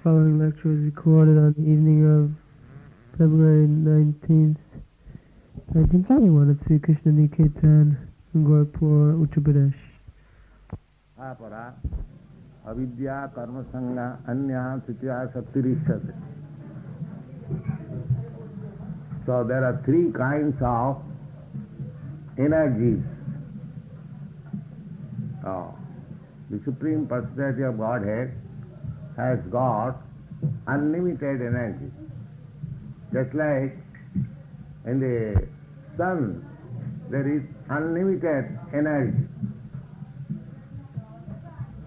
following lecture was recorded on the evening of February 19th, 1941 at Sri Krishna Niketan in Gorakhpur, Uttar Pradesh. Apara, avidya, karma sanga, anya, sitya, saptirishate. So there are three kinds of energies. The Supreme Personality of Godhead has got unlimited energy. Just like in the sun, there is unlimited energy.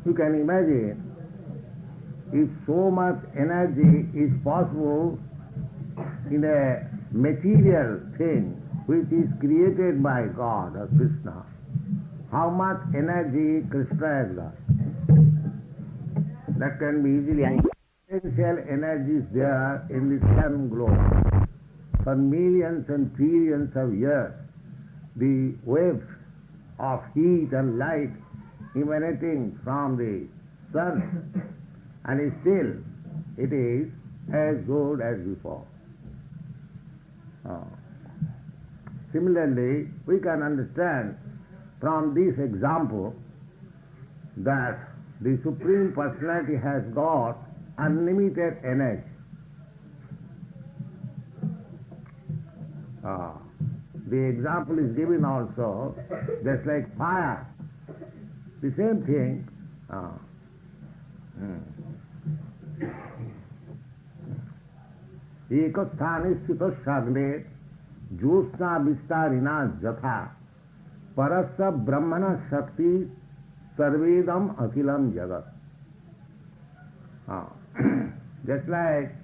You can imagine if so much energy is possible in a material thing which is created by God or Krishna, how much energy Krishna has got. That can be easily potential energies there in the sun globe. For millions and trillions of years, the waves of heat and light emanating from the sun, and still it is as good as before. Similarly, we can understand from this example that the Supreme Personality has got unlimited energy. The example is given also, just like fire. The same thing. Ekasthane sthito shagne josna vistarina jatha parasya brahmana shakti sarvedam akilam jagat. Just like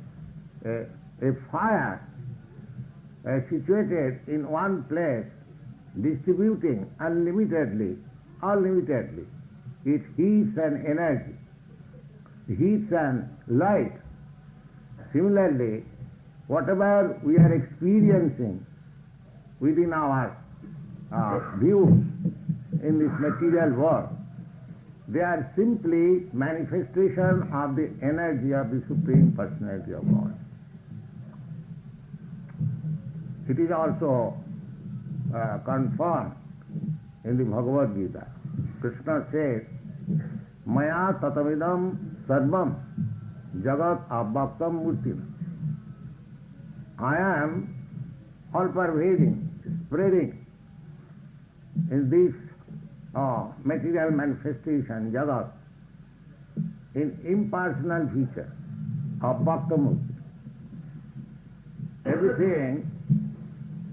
a fire situated in one place, distributing unlimitedly, it heats and energy, heats and light. Similarly, whatever we are experiencing within our views in this material world, they are simply manifestation of the energy of the Supreme Personality of God. It is also confirmed in the Bhagavad Gita. Krishna says, Maya tatavidam sarvam jagat abhaktam murti. I am all-pervading, spreading in this material manifestation, jagat, in impersonal feature of Bhakta Murti. Everything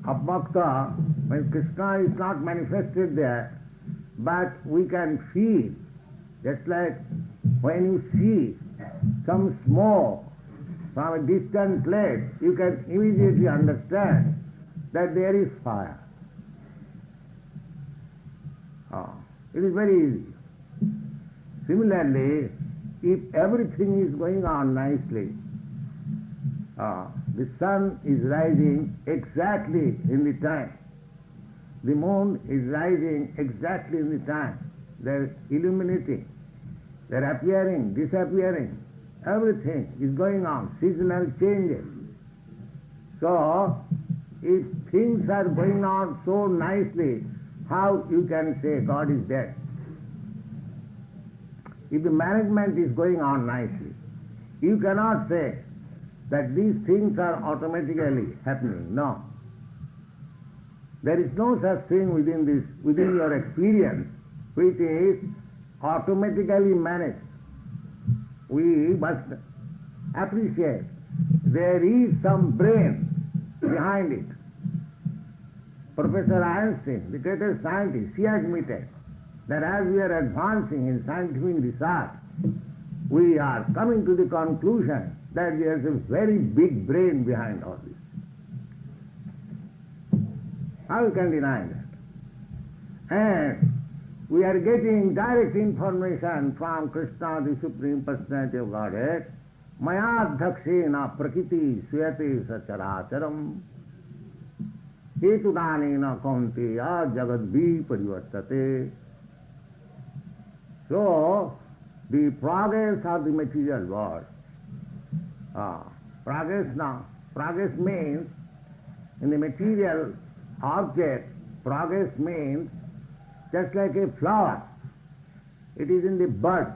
of Bhakta, when Krishna is not manifested there, but we can feel, just like when you see some smoke from a distant place, you can immediately understand that there is fire. It is very easy. Similarly, if everything is going on nicely, the sun is rising exactly in the time, the moon is rising exactly in the time, they're illuminating, they're appearing, disappearing, everything is going on, seasonal changes. So, if things are going on so nicely, how you can say God is dead? If the management is going on nicely, you cannot say that these things are automatically happening. No. There is no such thing within your experience which is automatically managed. We must appreciate there is some brain behind it. Professor Einstein, the greatest scientist, he admitted that as we are advancing in scientific research, we are coming to the conclusion that there is a very big brain behind all this. How you can deny that? And we are getting direct information from Krishna, the Supreme Personality of Godhead. Maya dhakshena prakriti suyate sacharacharam hetudanena kaunteya jagadvi parivartate. So, the progress of the material world Progress means, in the material object, progress means just like a flower. It is in the bud.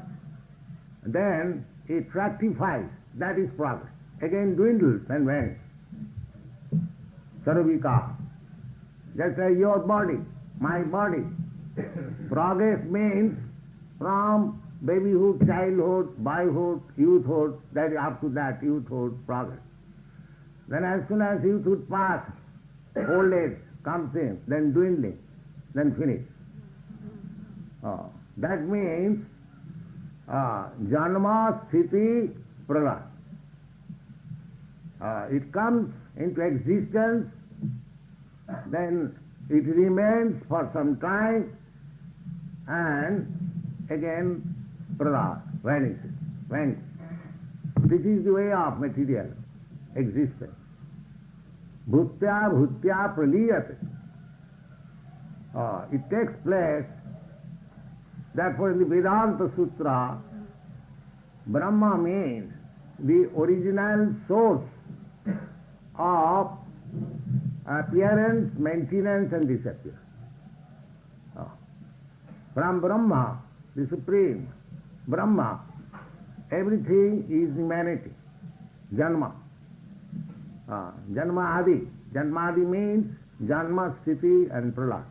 Then it fructifies. That is progress. Again dwindles and vanishes. Sarvika. Just like your body, my body. Progress means from babyhood, childhood, boyhood, youthhood, that up to that youthhood, progress. Then as soon as youthhood passes, old age comes in, then dwindling, then finish. That means janma, sthiti, pralaya. It comes into existence, then it remains for some time, and again pralaya, vanishes. This is the way of material existence. Bhutya bhutya praliyate. It takes place. Therefore in the Vedanta Sutra, Brahma means the original source of appearance, maintenance and disappearance. From Brahma, the Supreme Brahma, everything is emanating. Janma. Janma Adi. Janma Adi means Janma, Sthiti and Pralaya.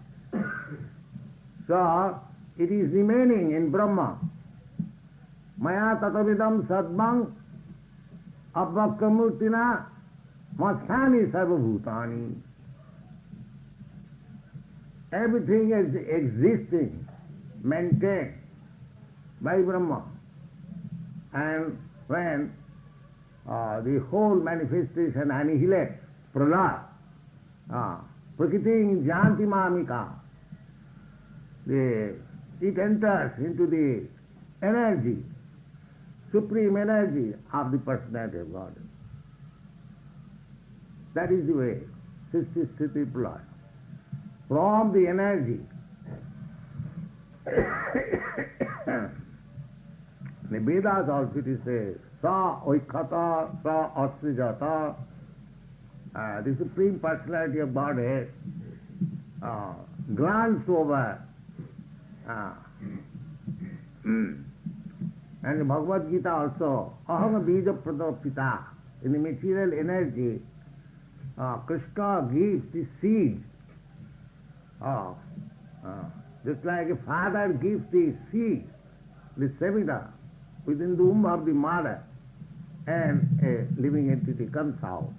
So, it is remaining in Brahma. Maya tatavidam sadbang abhakamurtina masthani sarvabhutani. Everything is existing, maintained by Brahma. And when the whole manifestation annihilates, pralaya, prakriti janti mamika, it enters into the energy, supreme energy of the personality of God. That is the way, Sisti Sthiti Pralaya. From the energy, the Vedas also it says, Sa Oikhata, Sa Asrijata, the Supreme Personality of Godhead glanced over. And the Bhagavad Gita also, Aham Bija Pradopita, in the material energy, Krishna gives the seed. Just like a father gives the seed, the semida, within the womb of the mother, and a living entity comes out.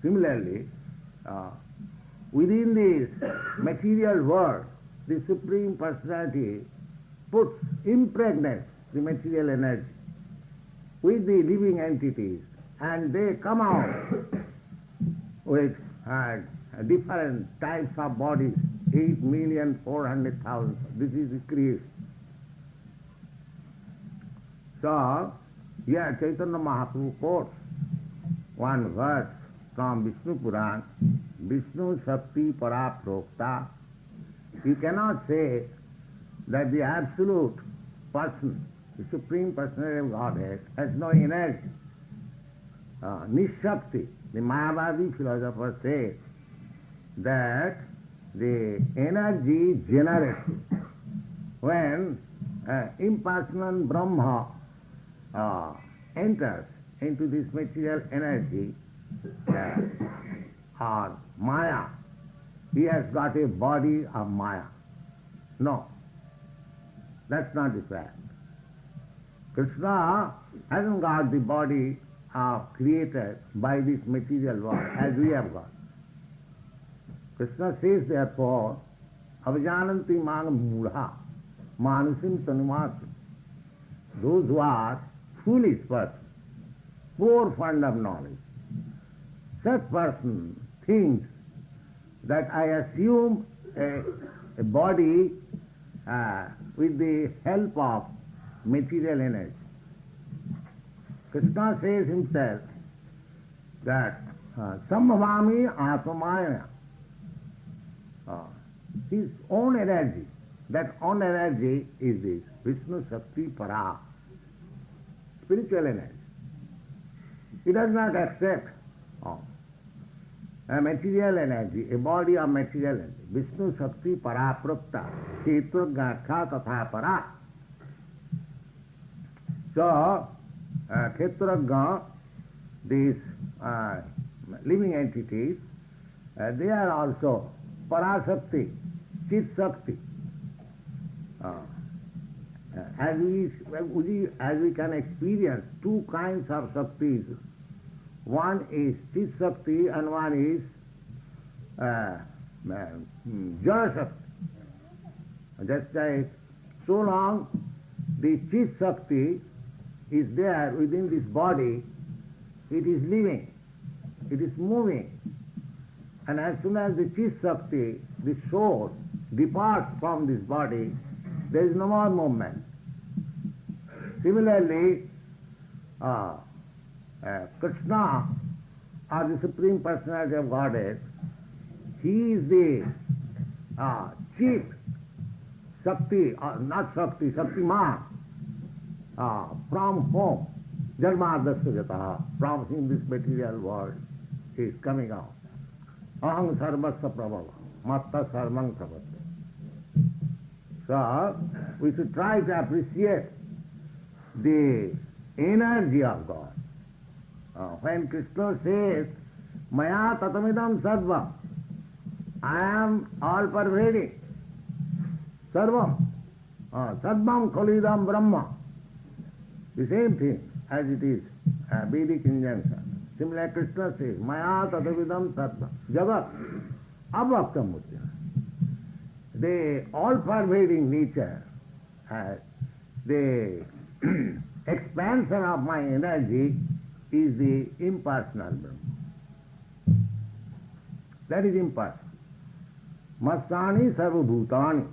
Similarly, within this material world, the Supreme Personality impregnates the material energy with the living entities, and they come out with different types of bodies, 8,400,000. This is the creation. So, here Chaitanya Mahaprabhu quotes one verse from Vishnu Puran, Vishnu Shakti Para Prokta. You cannot say that the absolute person, the Supreme Personality of Godhead, has no energy. Nishakti, the Mayavadi philosopher says that the energy generates when impersonal Brahma enters into this material energy or Maya. He has got a body of Maya. No, that's not the fact. Krishna hasn't got the body created by this material world as we have got. Krishna says therefore, Avajananti man mudha, manusim tanumasim. Those who are foolish persons, poor fund of knowledge, such person thinks that I assume a body with the help of material energy. Krishna says himself that Sambhavami Atmamaya, his own energy, that own energy is this Vishnu Shakti Para, spiritual energy. It does not accept a material energy, a body of material energy. Vishnu Shakti Paraprapta, Kshetragya Tatha Para. So, Kshetragya, these living entities, they are also Parashakti, Chit Shakti. As we can experience two kinds of Shaktis. One is Chit Shakti and one is Jara Shakti. Just like so long the Chit Shakti is there within this body, it is living, it is moving. And as soon as the Chit Shakti, the soul, departs from this body, there is no more movement. Similarly, Krishna, or the Supreme Personality of Godhead, he is the chief Shakti, not Shakti, Shaktiman, from whom Janmadasya Jataha, from whom this material world is coming out. Aham sarvasya prabhava, matta sarvang prabhati. So, we should try to appreciate the energy of God. When Krishna says, Maya tatamidam sarvam, I am all pervading. Sarvam. Sarvam khalidam brahma. The same thing as it is Vedic injunction. Similarly, Krishna says, Maya tatavidam sarvam. Jagat. Abhaktam mutya. The all-pervading nature, the expansion of my energy is the impersonal Brahma. That is impersonal. Masani sarvabhutani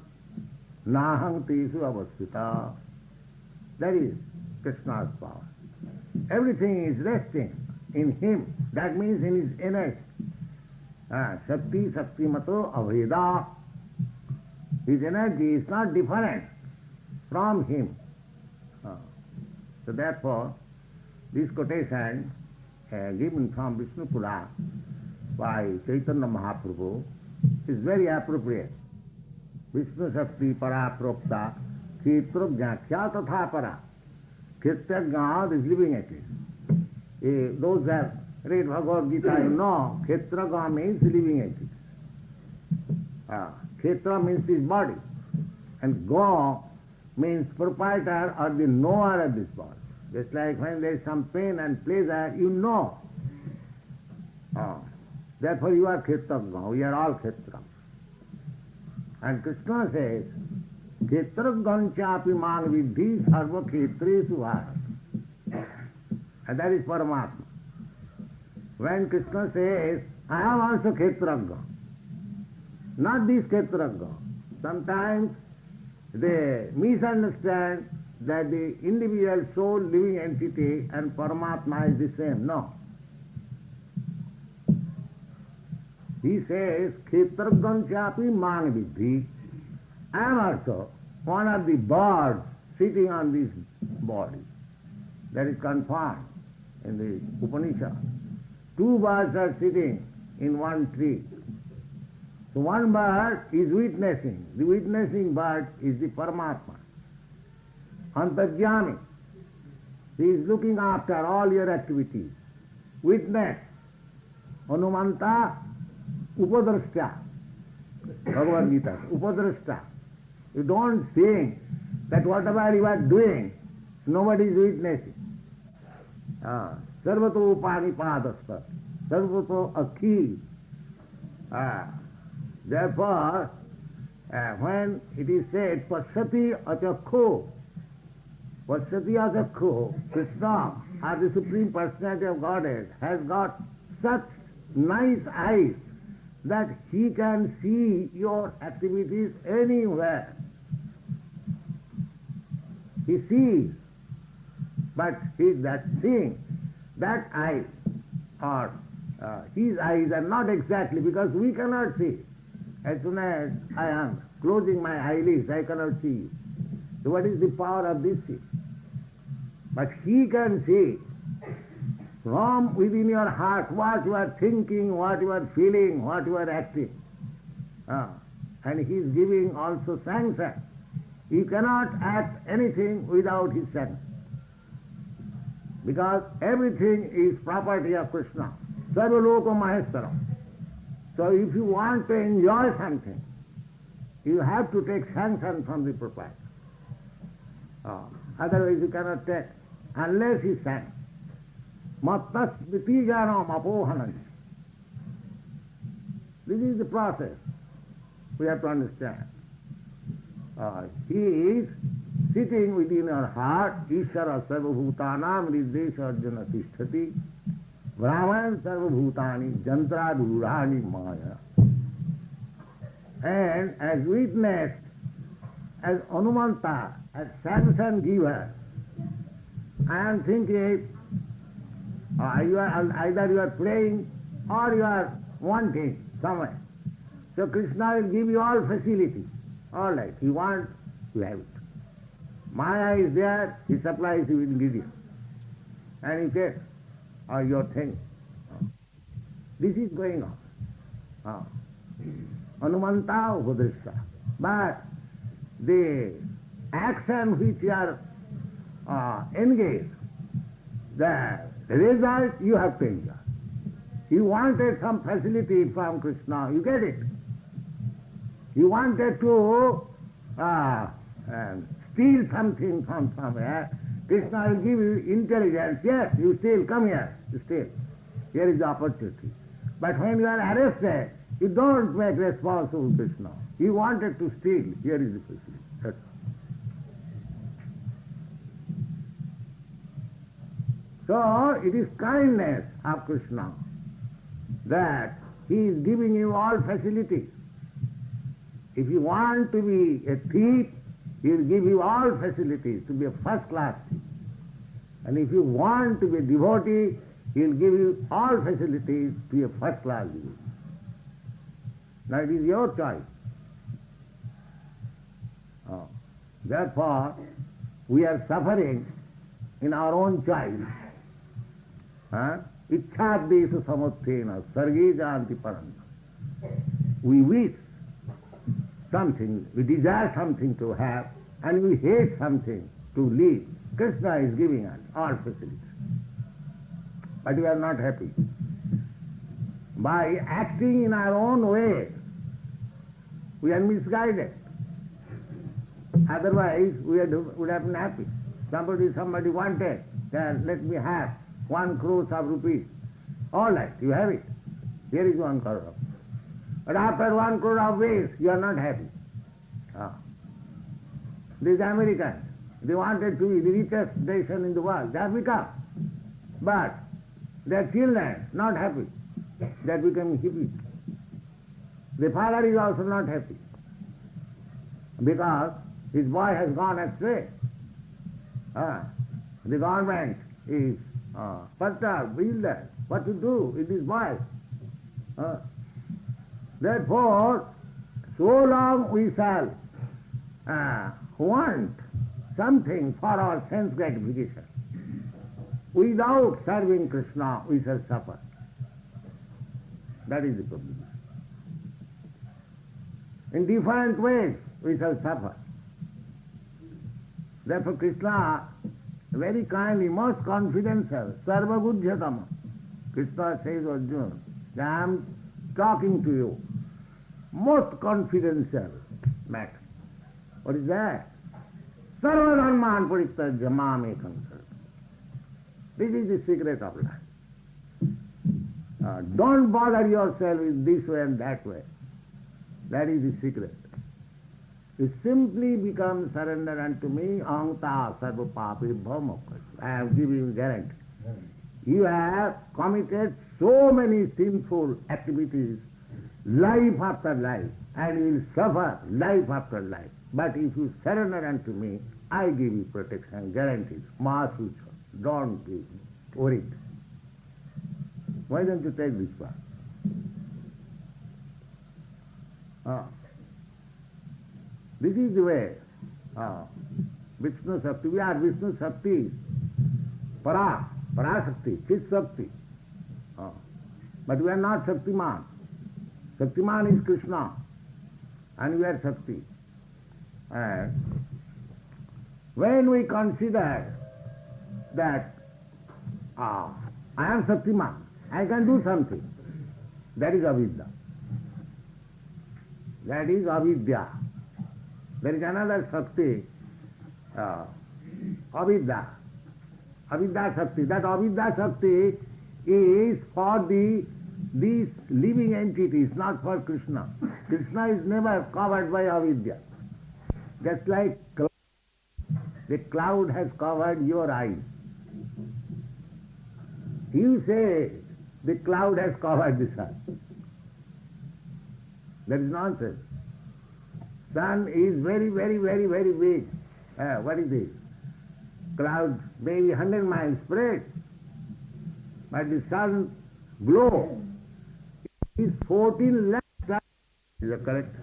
nahang tesu avasthita. That is Krishna's power. Everything is resting in him. That means in his energy. Shakti, Shakti mato aveda. His energy is not different from him. So therefore, this quotation given from Vishnu Purana by Chaitanya Mahaprabhu is very appropriate. Vishnu Shakti Paraprapta Kshetragya Tatha Para. Kshetragya is living entity. Those that read Bhagavad Gita, you know, Kshetragya means living entity. Kshetra means his body, and Ga means proprietor or the knower of this body. Just like when there is some pain and pleasure, you know. Therefore you are Kshetragya, we are all Kshetra. And Krishna says, Kshetragyancha api man vidhi sarva kshetresu bharata. And that is Paramatma. When Krishna says, I am also Kshetragya, not this Kshetragya. Sometimes they misunderstand that the individual soul, living entity and Paramatma is the same. No. He says, Kshetragyanchapi man vidhi. I am also one of the birds sitting on this body. That is confirmed in the Upanishad. Two birds are sitting in one tree. So one bird is witnessing. The witnessing bird is the Paramatma. Antarjami. He is looking after all your activities. Witness. Anumanta upadrashta. Bhagavad Gita. Upadrashta. You don't think that whatever you are doing, nobody is witnessing. Sarvato upanipadasta. Sarvato akhi. Therefore, when it is said, Pasati achakho, Pasati achakho, Krishna, or the Supreme Personality of Godhead, has got such nice eyes that he can see your activities anywhere. He sees, but that seeing, that eye, or his eyes are not exactly, because we cannot see. As soon as I am closing my eyelids, I cannot see. So what is the power of this see? But he can see. from within your heart what you are thinking, what you are feeling, what you are acting. And he is giving also sanction. You cannot act anything without his sanction. Because everything is property of Krishna. Sarvaloka Maheshwaram. So if you want to enjoy something, you have to take sanction from the proprietor. Otherwise you cannot take, unless he sanctions. Mattas vitijanam apohanam. This is the process. We have to understand. He is sitting within our heart. Ishara sarvabhutanam riddesha arjuna tishtati. Brahman sarvabhutani jantradurani maya. And as witness, as Anumanta, as sanction giver, I am thinking, either you are praying or you are wanting somewhere. So Krishna will give you all facilities. All right, you want, you have it. Maya is there, he supplies you with ingredients. And he takes your thing. This is going on. Anumanta Upadrishya. But the action which you are engaged, the result you have to enjoy. You wanted some facility from Krishna, you get it. You wanted to steal something from somewhere, Krishna will give you intelligence. Yes, you steal, come here, you steal. Here is the opportunity. But when you are arrested, you don't make responsible Krishna. You wanted to steal, here is the facility. That's all. So it is kindness of Krishna that he is giving you all facilities. If you want to be a thief, he will give you all facilities to be a first-class thief. And if you want to be a devotee, he will give you all facilities to be a first-class devotee. Now it is your choice. Therefore, we are suffering in our own choice. Ichchadesha samuttena sarge janti param. We wish something, we desire something to have, and we hate something to live. Krishna is giving us all facilities. But we are not happy. By acting in our own way, we are misguided. Otherwise, we would have been happy. Somebody wanted, let me have 1 crore of rupees. All right, you have it. Here is 1 crore of. But after 1 crore of waste, you are not happy. These Americans, they wanted to be the richest nation in the world. They have become. But their children not happy. They have become hippies. The father is also not happy. Because his boy has gone astray. The government is perturbed, bewildered. What to do with this boy? Therefore, so long we shall want something for our sense gratification. Without serving Krishna, we shall suffer. That is the problem. In different ways, we shall suffer. Therefore, Krishna, very kindly, most confidential, sarva gujyatama. Krishna says, Arjuna, I am talking to you. Most confidential matter. What is that? Sarva dharman parityajya mam ekam sarva. This is the secret of life. Don't bother yourself with this way and that way. That is the secret. You simply become surrender unto me, ahanta sarva papi bhamokkas. I have given you guarantee. You have committed so many sinful activities, life after life, and you will suffer life after life. But if you surrender unto me, I give you protection, guarantees, mahasucha. Don't be worried. Why don't you take this path? This is the way. Vishnu Shakti. We are Vishnu Shakti. Para. Parashakti, Chit Shakti. But we are not Shaktiman. Shaktiman is Krishna, and we are Shakti. And when we consider that I am Shaktiman, I can do something, that is avidya. That is avidya. There is another Shakti, avidya. Avidya Shakti. That avidya Shakti is for these living entities, not for Krishna. Krishna is never covered by avidya. Just like the cloud has covered your eyes. You say the cloud has covered the sun. That is nonsense. Sun is very, very, very, very big. What is this? Cloud maybe 100 miles spread. But the sun glow is 14 lakhs. Is that correct?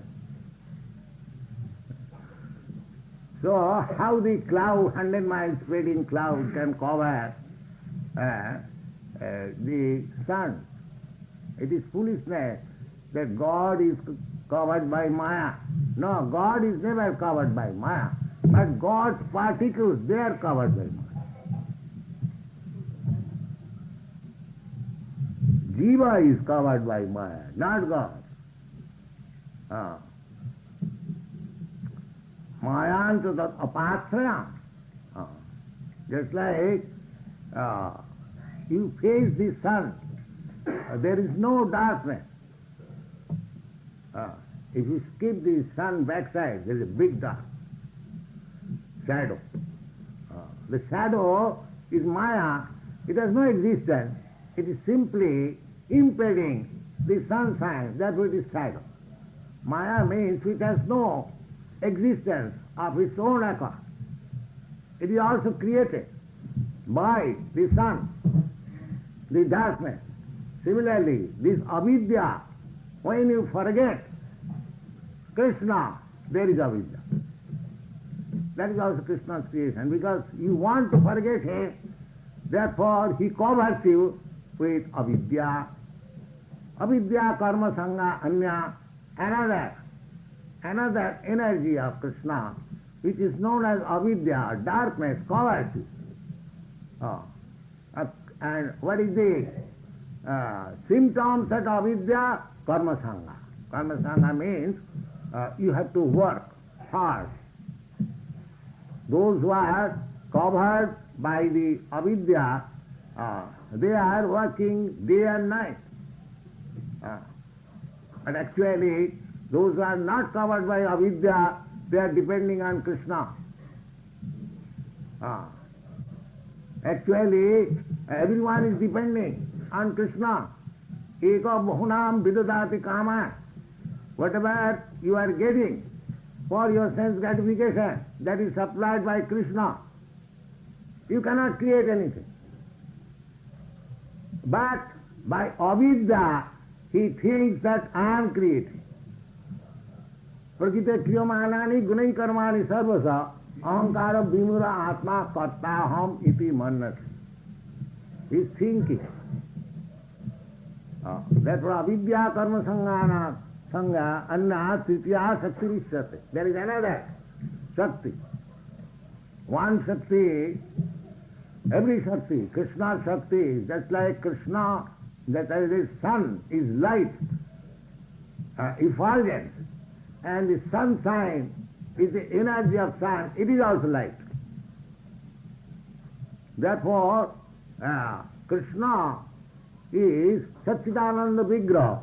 So how the cloud, 100 miles spreading cloud can cover the sun? It is foolishness that God is covered by Maya. No, God is never covered by Maya. But God's particles, they are covered by Maya. Jiva is covered by Maya, not God. Mayanta tat apasraya. Just like you face the sun, there is no darkness. If you skip the sun backside, there is a big dark shadow. The shadow is Maya. It has no existence. It is simply impeding the sunshine. That's what is shadow. Maya means it has no existence of its own accord. It is also created by the sun, the darkness. Similarly, this avidya, when you forget Krishna, there is avidya. That is also Krishna's creation. Because you want to forget him, therefore he covers you with avidya. Avidya, karma, sangha, anya, another energy of Krishna, which is known as avidya, darkness, covers you. And what is the symptoms of avidya? Karma sangha. Karma sangha means you have to work hard. Those who are covered by the avidya, they are working day and night. But actually, those who are not covered by avidya, they are depending on Krishna. Actually, everyone is depending on Krishna. Eka bahunam vidadati kama. Whatever you are getting for your sense gratification, that is supplied by Krishna. You cannot create anything. But by avidya, he thinks that I am creating. Prakita kriyamanani gunai karmani sarvasa ahankara vimura atma kartaham iti mannati. He is thinking. Therefore avidya karma sangha anna tritiya shakti vishyate. There is another Shakti. One Shakti, every Shakti, Krishna Shakti, just like Krishna, that the sun is light, effulgence, and the sunshine is the energy of sun, it is also light. Therefore, Krishna is Satchidananda Vigraha.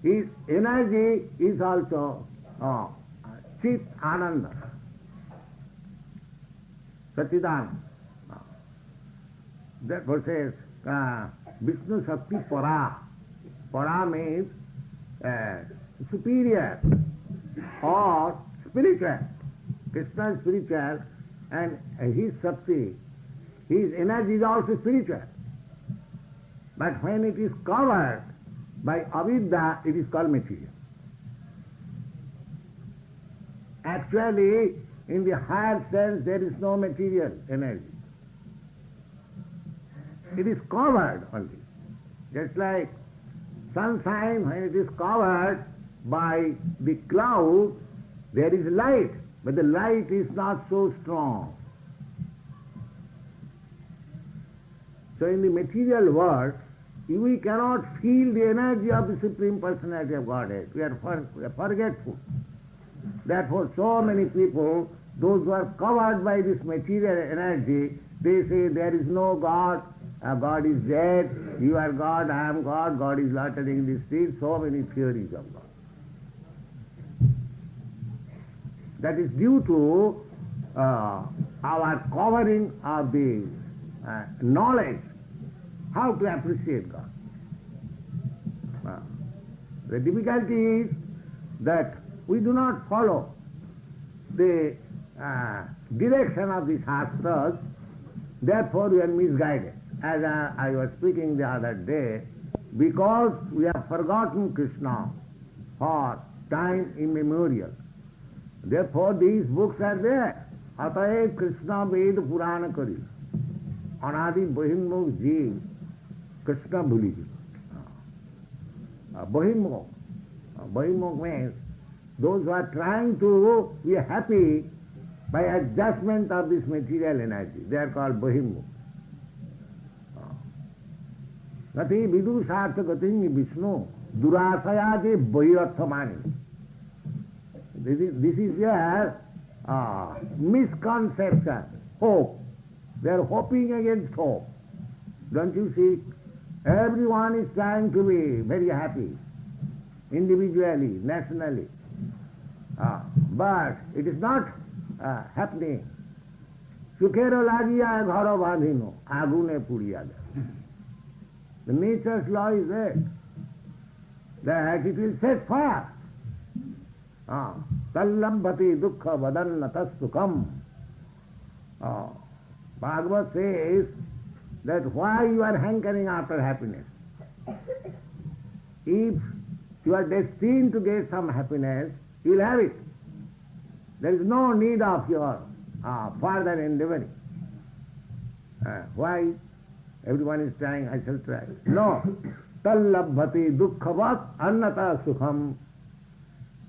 His energy is also Chit Ananda. Satchidananda. Therefore says, Vishnu Shakti Para. Para means superior or spiritual. Krishna is spiritual and his Shakti, his energy is also spiritual. But when it is covered by avidya, it is called material. Actually, in the higher sense, there is no material energy. it is covered only. Just like sunshine, when it is covered by the cloud, there is light, but the light is not so strong. So in the material world, we cannot feel the energy of the Supreme Personality of Godhead. We are forgetful. Therefore, so many people, those who are covered by this material energy, they say there is no God, God is dead, you are God, I am God, God is loitering in the street, so many theories of God. That is due to our covering of the knowledge, how to appreciate God. The difficulty is that we do not follow the direction of the Shastras, therefore we are misguided. As I was speaking the other day, because we have forgotten Krishna for time immemorial, therefore these books are there. Ataev Krishna Ved Purana Kari. Anadi Bahimukh Jeev Krishna Bhuli. Bahimukh. Bahimukh means those who are trying to be happy by adjustment of this material energy. They are called Bahimukh. Gati vidu sartha gatin Vishnu durasaya je bahirarthamani. This is their misconception, hope. They are hoping against hope. Don't you see? Everyone is trying to be very happy, individually, nationally. But it is not happening. Sukhero lagiya gharo badhino, agune puriya. The nature's law is there, that it will set fire. Tallambhati dukkha vadannatas sukham. Bhagavad says that why you are hankering after happiness. If you are destined to get some happiness, you will have it. There is no need of your further endeavoring. Why? Everyone is trying, I shall try. No. Tallabhati dukkhavat annata sukham.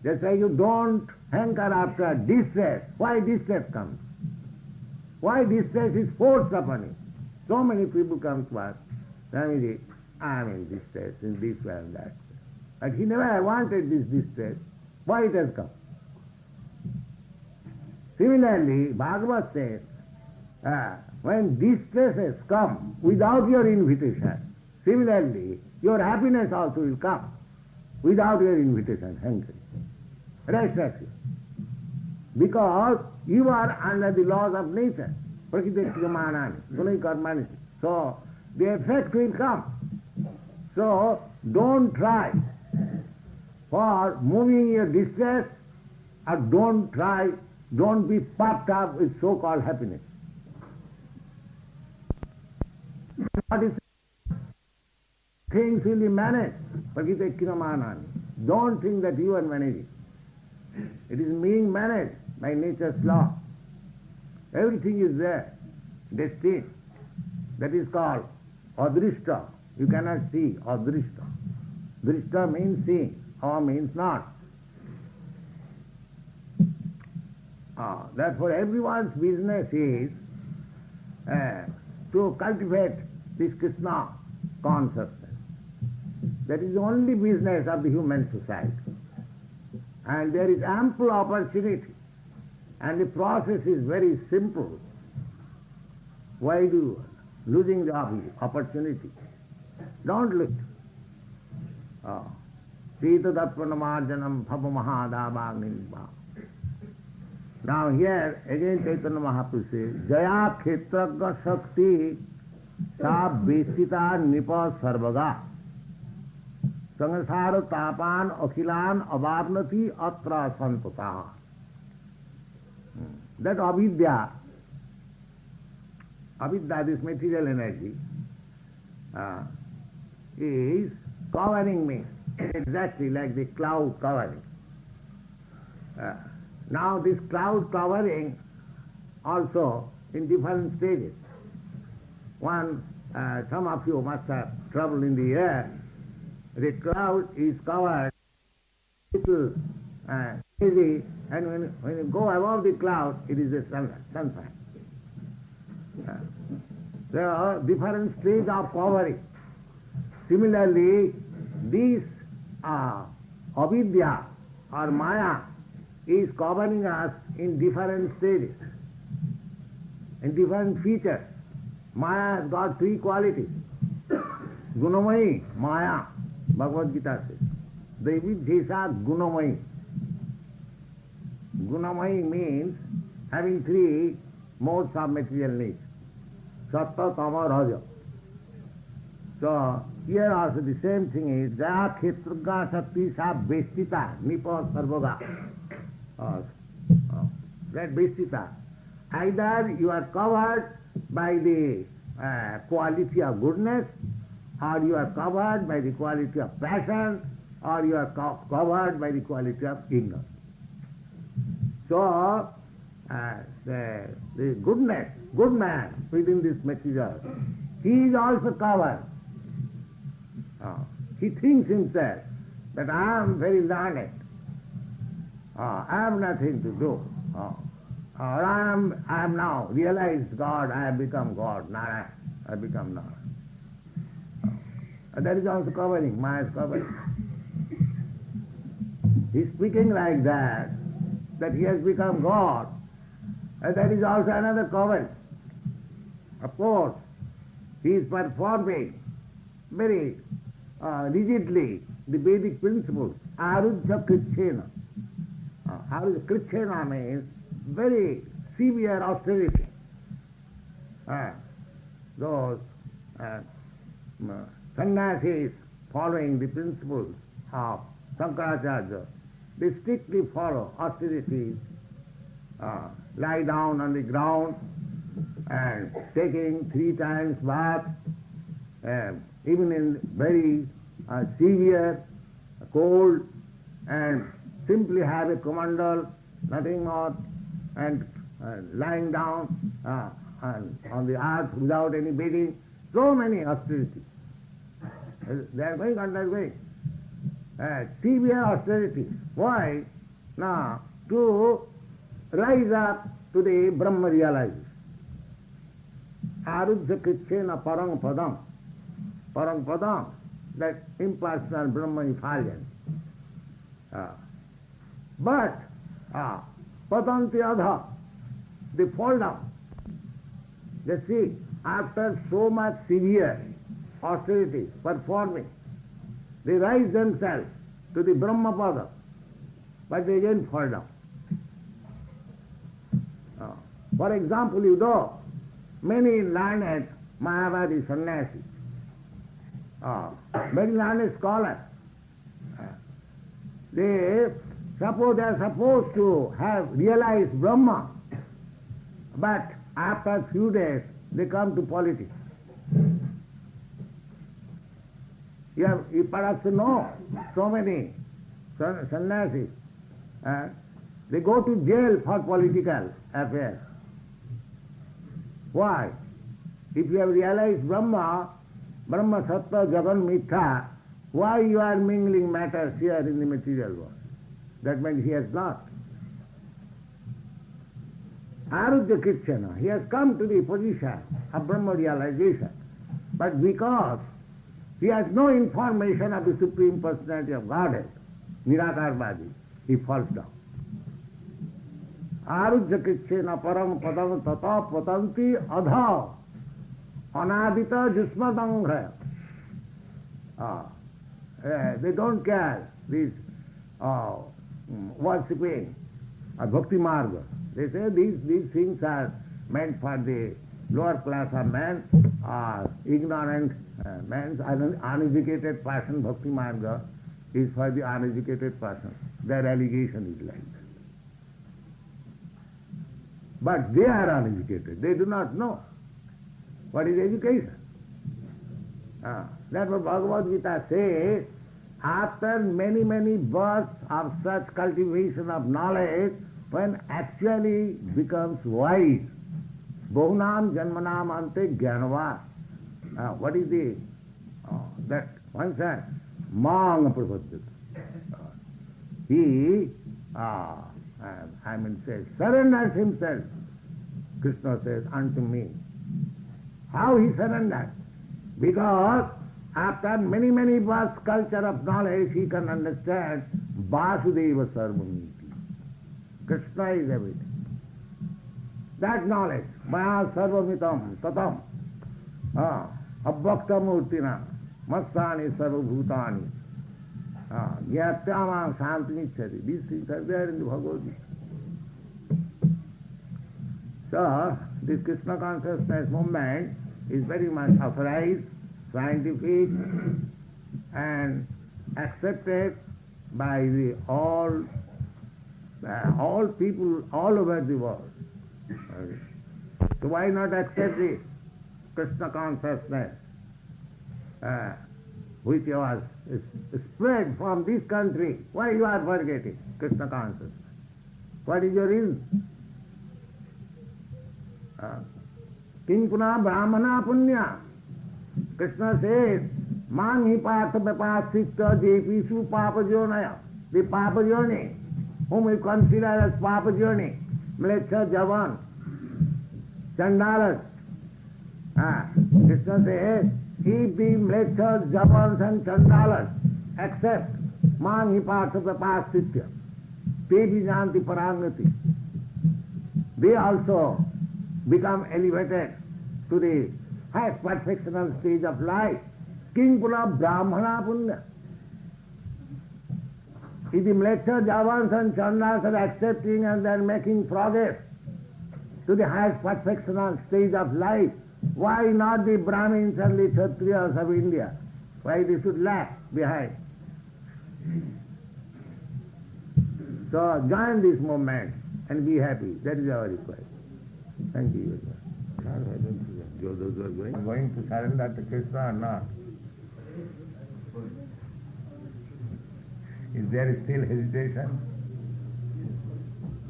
Just like you don't hanker after distress. Why distress comes? Why distress is forced upon you? So many people come to us, Swamiji, I am in distress, in this way and that way. But he never wanted this distress. Why it has come? Similarly, Bhagavad says, when distresses come without your invitation, similarly, your happiness also will come without your invitation, hankering. Restlessness. Because you are under the laws of nature. So the effect will come. So don't try for moving your distress, or don't be puffed up with so-called happiness. What is things will be managed. Don't think that you are managing. It is being managed by nature's law. Everything is there, destined. That is called adrishta. You cannot see adrishta. Drishta means seeing, or means not. Therefore everyone's business is to cultivate this Krishna consciousness. That is the only business of the human society. And there is ample opportunity. And the process is very simple. Why do you losing the opportunity? Don't look. Sita Dattvanamajanam Bhava Mahadabhagnilva. Now here again Chaitanya Mahaprabhu says, Jaya Khetragga Shakti Sa Besita Nipa Sarvaga Sangasara Tapan Akhilan Avarnati Atra Santata. That avidya, this material energy, is covering me, exactly like the cloud covering. Now this cloud covering also in different stages. One some of you must have traveled in the air. The cloud is covered little hazy, and when you go above the cloud, it is a sunshine. There are different stages of covering. Similarly, this avidya or maya is covering us in different stages, in different features. Maya has got three qualities. Gunamayi, Maya, Bhagavad Gita says. Devi Dhesa Gunamayi. Gunamayi means having three modes of material needs. Sattva, Tama, Raja. So, here also the same thing is, Jaya Khetrugga Shakti Sa Bestita, Nipa Sarvaga. That Bestita. Either you are covered by the quality of goodness, or you are covered by the quality of passion, or you are covered by the quality of ignorance. So, the goodness, good man within this material, he is also covered. He thinks himself that I am very learned, I have nothing to do, or I am now realized God, I have become God, Narayana, I have become Narayana. That is also covering, Maya is covering. He is speaking like that he has become God, and that is also another covering. Of course, he is performing very rigidly the Vedic principles. Arujya Krichena. Arujya Krichena means very severe austerity. Those sannyasis following the principles of Shankaracharya, they strictly follow austerities, lie down on the ground and taking 3 times bath, even in very severe cold, and simply have a kamandal, nothing more, and lying down on the earth without any bedding. So many austerities. They are going on that way. Severe austerity. Why? Now, to rise up to the Brahma realization. Arujya Krichena Parang Padam. Parang Padam, that impersonal Brahma effulgence. But, Patanti Adha, they fall down. They see, after so much severe austerity performing, they rise themselves to the Brahma Pada, but they again fall down. For example, you know, many learned Mayavadi sannyasis, many learned scholars, they are supposed to have realized Brahma, but after a few days they come to politics. You perhaps know so many sannyasis, they go to jail for political affairs. Why? If you have realized Brahma, Brahma Sattva Jagan Mithya, why you are mingling matters here in the material world? That means he has not. Arujya Krichana, he has come to the position of Brahma realization, but because he has no information of the Supreme Personality of Godhead, Nirakarvadi, he falls down. Arujya Krichena Param Padam Tata Patanti Adha Anadita Jusmadanghra. They don't care, these worshipping Bhakti Marga. They say these things are meant for the lower class of men, or ignorant men, uneducated person. Bhakti Marga is for the uneducated person. Their allegation is like that. But they are uneducated. They do not know what is education. That's what Bhagavad Gita says. After many, many births of such cultivation of knowledge, when actually becomes wise, Bahunam Janmanam Ante Jnanava, What is the that one said, Mang Prabhupada. He, says, surrenders himself. Krishna says, unto me. How he surrendered? Because after many, many births, culture of knowledge, he can understand Vasudeva Sarvamiti. Krishna is everything. That knowledge, Maya Sarvamitam Tatam, Abhakta Murtina, Massani Sarvabhutani, Gyatyama Shantinishari. These things are there in the Bhagavad Gita. So, this Krishna consciousness movement is very much authorized, scientific, and accepted by the all people all over the world. So why not accept the Krishna consciousness, which was spread from this country? Why you are forgetting Krishna consciousness? What is your reason? King Puna Brahmana Punya. Krishna says, Mang hi partha vipasita jepisu papa jonaya. The papa joni, whom we consider as papa joni, Mlecha Javan, Chandalas. Krishna says, he be Mlecha Javans and Chandalas, except Mang hi partha vipasita. Te vijanti parangati. They also become elevated to the highest perfectional stage of life. King Puna Brahmana Punya. If the Mlecha Javans and Chandas are accepting and they are making progress to the highest perfectional stage of life, why not the Brahmins and the Kshatriyas of India? Why they should lag behind? So join this movement and be happy. That is our request. Thank you very much. Those who are going to surrender to Krishna or not? Is there still hesitation?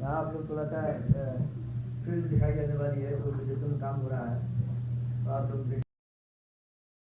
आप लोग थोड़ा सा field दिखाई जाने वाली है, वो काम हो रहा है, तो आप लोग